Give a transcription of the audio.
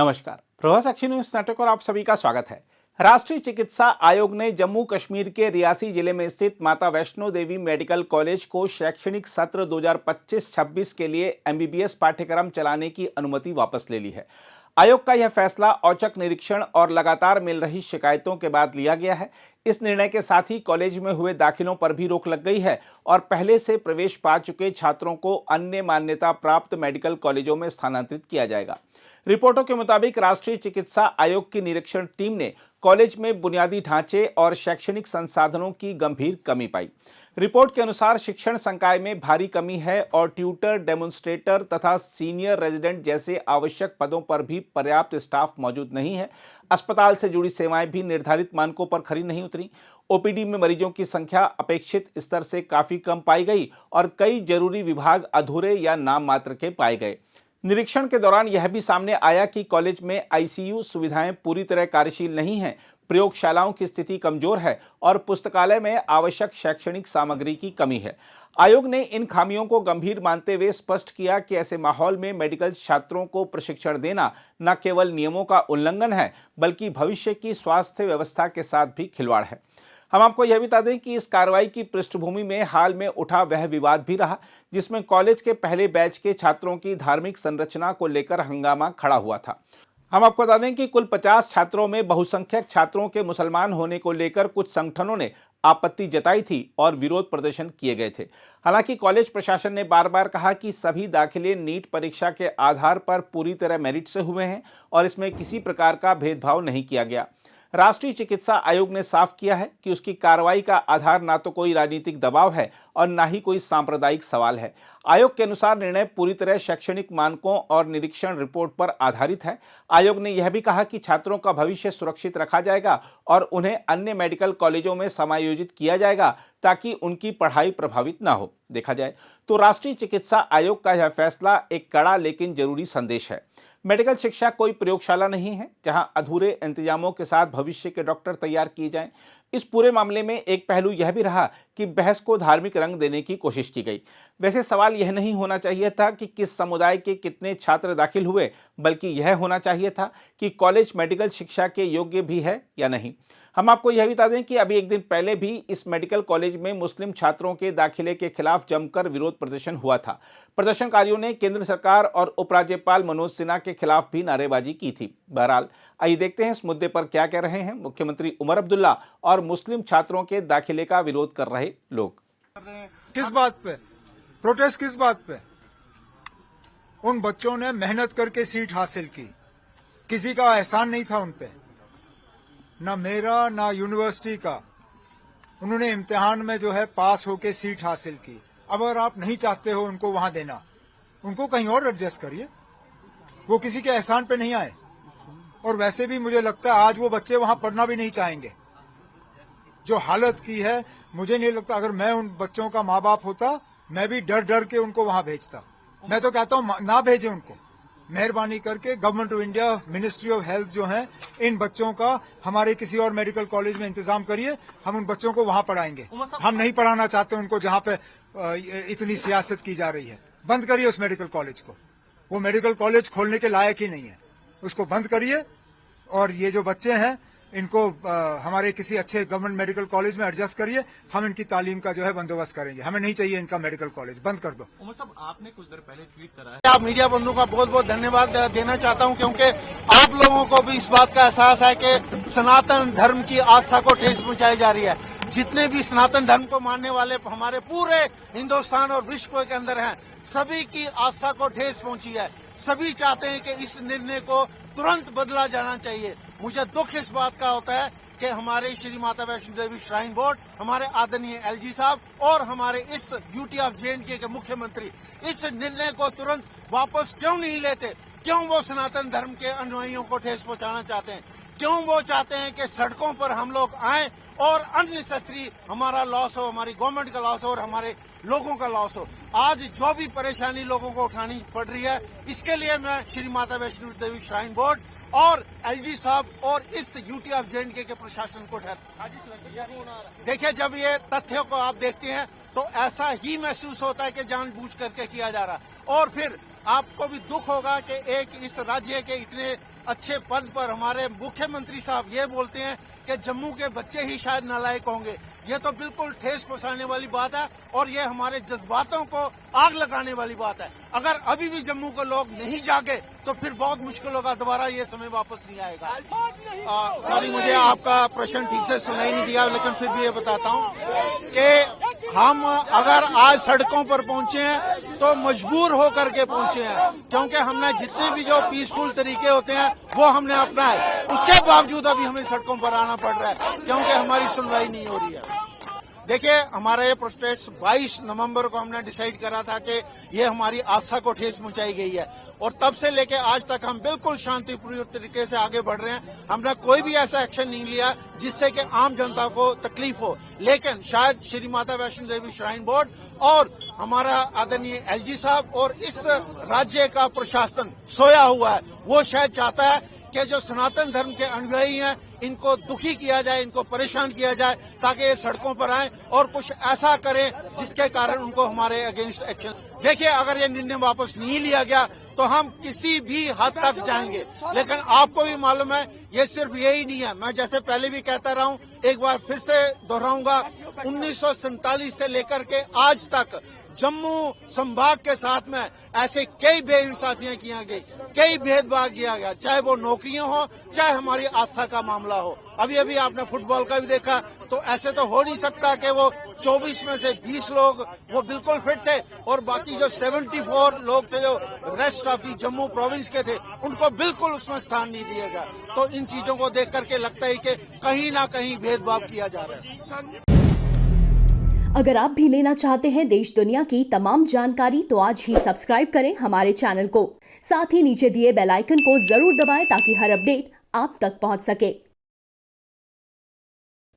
नमस्कार। Prabhas action news network और आप सभी का स्वागत है। राष्ट्रीय चिकित्सा आयोग ने जम्मू कश्मीर के रियासी जिले में स्थित माता वैष्णो देवी मेडिकल कॉलेज को शैक्षणिक सत्र 2025-26 के लिए एमबीबीएस पाठ्यक्रम चलाने की अनुमति वापस ले ली है। आयोग का यह फैसला औचक निरीक्षण और लगातार मिल रही शिकायतों के बाद लिया गया है। इस निर्णय के साथ ही कॉलेज में हुए दाखिलों पर भी रोक लग गई है और पहले से प्रवेश पा चुके छात्रों को अन्य मान्यता प्राप्त मेडिकल कॉलेजों में स्थानांतरित किया जाएगा। रिपोर्टों के मुताबिक राष्ट्रीय चिकित्सा आयोग की निरीक्षण टीम ने कॉलेज में बुनियादी ढांचे और शैक्षणिक संसाधनों की गंभीर कमी पाई। रिपोर्ट के अनुसार शिक्षण संकाय में भारी कमी है और ट्यूटर, डेमोन्स्ट्रेटर तथा सीनियर रेजिडेंट जैसे आवश्यक पदों पर भी पर्याप्त स्टाफ मौजूद नहीं है। अस्पताल से जुड़ी सेवाएं भी निर्धारित मानकों पर खरी नहीं उतरी। ओपीडी में मरीजों की संख्या अपेक्षित स्तर से काफी कम पाई गई और कई जरूरी विभाग अधूरे या नाम मात्र के पाए गए। निरीक्षण के दौरान यह भी सामने आया कि कॉलेज में आईसीयू सुविधाएं पूरी तरह कार्यशील नहीं हैं, प्रयोगशालाओं की स्थिति कमजोर है और पुस्तकालय में आवश्यक शैक्षणिक सामग्री की कमी है। आयोग ने इन खामियों को गंभीर मानते हुए स्पष्ट किया कि ऐसे माहौल में मेडिकल छात्रों को प्रशिक्षण देना न केवल नियमों का उल्लंघन है, बल्कि भविष्य की स्वास्थ्य व्यवस्था के साथ भी खिलवाड़ है। हम आपको यह बता दें कि इस कार्रवाई की पृष्ठभूमि में हाल में उठा वह विवाद भी रहा जिसमें कॉलेज के पहले बैच के छात्रों की धार्मिक संरचना को लेकर हंगामा खड़ा हुआ था। हम आपको बता दें कि कुल 50 छात्रों में बहुसंख्यक छात्रों के मुसलमान होने को लेकर कुछ संगठनों ने आपत्ति जताई थी और विरोध प्रदर्शन किए गए थे। हालांकि कॉलेज प्रशासन ने बार बार कहा कि सभी दाखिले नीट परीक्षा के आधार पर पूरी तरह मेरिट से हुए हैं और इसमें किसी प्रकार का भेदभाव नहीं किया गया। राष्ट्रीय चिकित्सा आयोग ने साफ किया है कि उसकी कार्रवाई का आधार ना तो कोई राजनीतिक दबाव है और ना ही कोई सांप्रदायिक सवाल है। आयोग के अनुसार निर्णय पूरी तरह शैक्षणिक मानकों और निरीक्षण रिपोर्ट पर आधारित है। आयोग ने यह भी कहा कि छात्रों का भविष्य सुरक्षित रखा जाएगा और उन्हें अन्य मेडिकल कॉलेजों में समायोजित किया जाएगा ताकि उनकी पढ़ाई प्रभावित ना हो। देखा जाए तो राष्ट्रीय चिकित्सा आयोग का यह फैसला एक कड़ा लेकिन जरूरी संदेश है। मेडिकल शिक्षा कोई प्रयोगशाला नहीं है जहां अधूरे इंतजामों के साथ भविष्य के डॉक्टर तैयार किए जाएं। इस पूरे मामले में एक पहलू यह भी रहा कि बहस को धार्मिक रंग देने की कोशिश की गई। वैसे सवाल यह नहीं होना चाहिए था कि किस समुदाय के कितने छात्र दाखिल हुए, बल्कि यह होना चाहिए था कि कॉलेज मेडिकल शिक्षा के योग्य भी है या नहीं। हम आपको यह बता दें कि अभी एक दिन पहले भी इस मेडिकल कॉलेज में मुस्लिम छात्रों के दाखिले के खिलाफ जमकर विरोध प्रदर्शन हुआ था। प्रदर्शनकारियों ने केंद्र सरकार और उपराज्यपाल मनोज सिन्हा के खिलाफ भी नारेबाजी की थी। बहरहाल आइए देखते हैं इस मुद्दे पर क्या कह रहे हैं मुख्यमंत्री उमर अब्दुल्ला और मुस्लिम छात्रों के दाखिले का विरोध कर रहे लोग। किस बात पे प्रोटेस्ट, किस बात पे? उन बच्चों ने मेहनत करके सीट हासिल की, किसी का एहसान नहीं था उन पे, ना मेरा ना यूनिवर्सिटी का। उन्होंने इम्तिहान में जो है पास होके सीट हासिल की। अब अगर आप नहीं चाहते हो उनको वहां देना, उनको कहीं और एडजस्ट करिए। वो किसी के एहसान पे नहीं आए और वैसे भी मुझे लगता है आज वो बच्चे वहां पढ़ना भी नहीं चाहेंगे। जो हालत की है, मुझे नहीं लगता अगर मैं उन बच्चों का माँ बाप होता मैं भी डर डर के उनको वहां भेजता। मैं तो कहता हूं ना भेजें उनको। मेहरबानी करके government of India, ministry of health जो है, इन बच्चों का हमारे किसी और मेडिकल कॉलेज में इंतजाम करिए। हम उन बच्चों को वहां पढ़ाएंगे। हम नहीं पढ़ाना चाहते उनको जहां पे इतनी सियासत की जा रही है। बंद करिए उस मेडिकल कॉलेज को। वो मेडिकल कॉलेज खोलने के लायक ही नहीं है, उसको बंद करिए। और ये जो बच्चे हैं इनको हमारे किसी अच्छे गवर्नमेंट मेडिकल कॉलेज में एडजस्ट करिए। हम इनकी तालीम का जो है बंदोबस्त करेंगे। हमें नहीं चाहिए इनका मेडिकल कॉलेज, बंद कर दो। उमर साहब, आपने कुछ देर पहले ट्वीट करा है। आप मीडिया बंधुओं का बहुत बहुत धन्यवाद देना चाहता हूं क्योंकि आप लोगों को भी इस बात का एहसास है कि सनातन धर्म की आस्था को ठेस पहुंचाई जा रही है। जितने भी सनातन धर्म को मानने वाले हमारे पूरे हिंदुस्तान और विश्व के अंदर हैं, सभी की आस्था को ठेस पहुंची है। सभी चाहते हैं कि इस निर्णय को तुरंत बदला जाना चाहिए। मुझे दुख इस बात का होता है कि हमारे श्री माता वैष्णो देवी श्राइन बोर्ड, हमारे आदरणीय एलजी साहब और हमारे इस यूटी ऑफ जेएंडके के मुख्यमंत्री इस निर्णय को तुरंत वापस क्यों नहीं लेते? क्यों वो सनातन धर्म के अनुयायियों को ठेस पहुंचाना चाहते हैं? क्यों वो चाहते हैं कि सड़कों पर हम लोग आए और अननेसेसरी हमारा लॉस हो, हमारी गवर्नमेंट का लॉस हो और हमारे लोगों का लॉस हो? आज जो भी परेशानी लोगों को उठानी पड़ रही है, इसके लिए मैं श्री माता वैष्णो देवी श्राइन बोर्ड और एलजी साहब और इस यूटी ऑफ जेएंडके के प्रशासन को देखिए, जब ये तथ्यों को आप देखते हैं तो ऐसा ही महसूस होता है कि जानबूझ करके किया जा रहा है। और फिर आपको भी दुख होगा कि एक इस राज्य के इतने अच्छे पद पर हमारे मुख्यमंत्री साहब ये बोलते हैं कि जम्मू के बच्चे ही शायद नालायक होंगे। ये तो बिल्कुल ठेस पहुंचाने वाली बात है और ये हमारे जज्बातों को आग लगाने वाली बात है। अगर अभी भी जम्मू के लोग नहीं जागे तो फिर बहुत मुश्किल होगा, दोबारा ये समय वापस नहीं आएगा। सॉरी, मुझे आपका प्रश्न ठीक से सुनाई नहीं दिया, लेकिन फिर भी ये बताता हूँ कि हम अगर आज सड़कों पर पहुंचे हैं तो मजबूर होकर के पहुंचे हैं, क्योंकि हमने जितने भी जो पीसफुल तरीके होते हैं वो हमने अपनाए। उसके बावजूद अभी हमें सड़कों पर आना पड़ रहा है क्योंकि हमारी सुनवाई नहीं हो रही है। देखिए, हमारा ये प्रोटेस्ट 22 नवंबर को हमने डिसाइड करा था कि ये हमारी आस्था को ठेस पहुंचाई गई है और तब से लेके आज तक हम बिल्कुल शांतिपूर्ण तरीके से आगे बढ़ रहे हैं। हमने कोई भी ऐसा एक्शन नहीं लिया जिससे कि आम जनता को तकलीफ हो, लेकिन शायद श्री माता वैष्णो देवी श्राइन बोर्ड और हमारा आदरणीय एलजी साहब और इस राज्य का प्रशासन सोया हुआ है। वो शायद चाहता है कि जो सनातन धर्म के अनुयायी हैं इनको दुखी किया जाए, इनको परेशान किया जाए, ताकि ये सड़कों पर आए और कुछ ऐसा करें जिसके कारण उनको हमारे अगेंस्ट एक्शन। देखिए, अगर ये निर्णय वापस नहीं लिया गया तो हम किसी भी हद तक जाएंगे, लेकिन आपको भी मालूम है ये सिर्फ यही नहीं है। मैं जैसे पहले भी कहता रहा हूं, एक बार फिर से दोहराऊंगा, 1947 से लेकर के आज तक जम्मू संभाग के साथ में ऐसे कई बेइंसाफियां किया गई, कई भेदभाव किया गया, चाहे वो नौकरियां हो, चाहे हमारी आस्था का मामला हो। अभी अभी आपने फुटबॉल का भी देखा, तो ऐसे तो हो नहीं सकता कि वो 24 में से 20 लोग वो बिल्कुल फिट थे और बाकी जो 74 लोग थे जो rest of the Jammu province के थे उनको बिल्कुल उसमें स्थान नहीं दिया गया। तो इन चीजों को देख करके लगता है कि कहीं ना कहीं भेदभाव किया जा रहा है। अगर आप भी लेना चाहते हैं देश दुनिया की तमाम जानकारी तो आज ही सब्सक्राइब करें हमारे चैनल को। साथ ही नीचे दिए बेल आइकन को जरूर दबाएं ताकि हर अपडेट आप तक पहुंच सके।